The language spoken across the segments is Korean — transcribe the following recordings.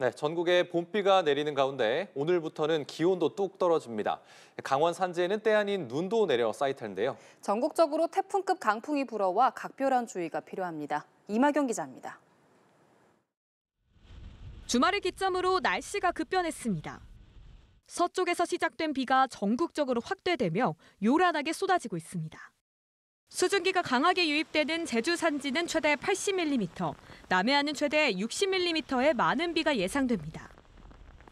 네, 전국에 봄비가 내리는 가운데 오늘부터는 기온도 뚝 떨어집니다. 강원 산지에는 때 아닌 눈도 내려 쌓일 텐데요. 전국적으로 태풍급 강풍이 불어와 각별한 주의가 필요합니다. 이마경 기자입니다. 주말을 기점으로 날씨가 급변했습니다. 서쪽에서 시작된 비가 전국적으로 확대되며 요란하게 쏟아지고 있습니다. 수증기가 강하게 유입되는 제주 산지는 최대 80mm, 남해안은 최대 60mm의 많은 비가 예상됩니다.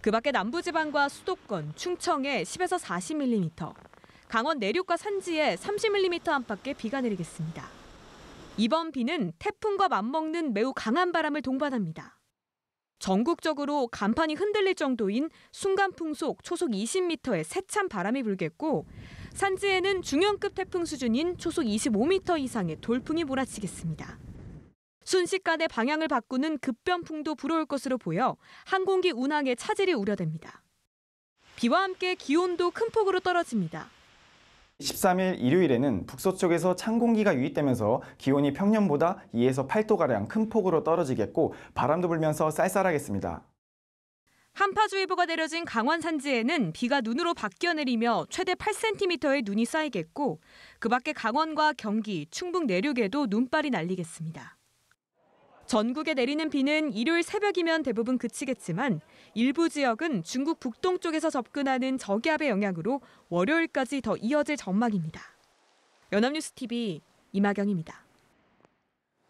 그 밖에 남부지방과 수도권, 충청에 10에서 40mm, 강원 내륙과 산지에 30mm 안팎의 비가 내리겠습니다. 이번 비는 태풍과 맞먹는 매우 강한 바람을 동반합니다. 전국적으로 간판이 흔들릴 정도인 순간풍속 초속 20m의 세찬 바람이 불겠고 산지에는 중형급 태풍 수준인 초속 25m 이상의 돌풍이 몰아치겠습니다. 순식간에 방향을 바꾸는 급변풍도 불어올 것으로 보여 항공기 운항에 차질이 우려됩니다. 비와 함께 기온도 큰 폭으로 떨어집니다. 13일 일요일에는 북서쪽에서 찬 공기가 유입되면서 기온이 평년보다 2에서 8도가량 큰 폭으로 떨어지겠고 바람도 불면서 쌀쌀하겠습니다. 한파주의보가 내려진 강원 산지에는 비가 눈으로 바뀌어 내리며 최대 8cm의 눈이 쌓이겠고 그 밖에 강원과 경기, 충북 내륙에도 눈발이 날리겠습니다. 전국에 내리는 비는 일요일 새벽이면 대부분 그치겠지만 일부 지역은 중국 북동쪽에서 접근하는 저기압의 영향으로 월요일까지 더 이어질 전망입니다. 연합뉴스 TV 이마경입니다.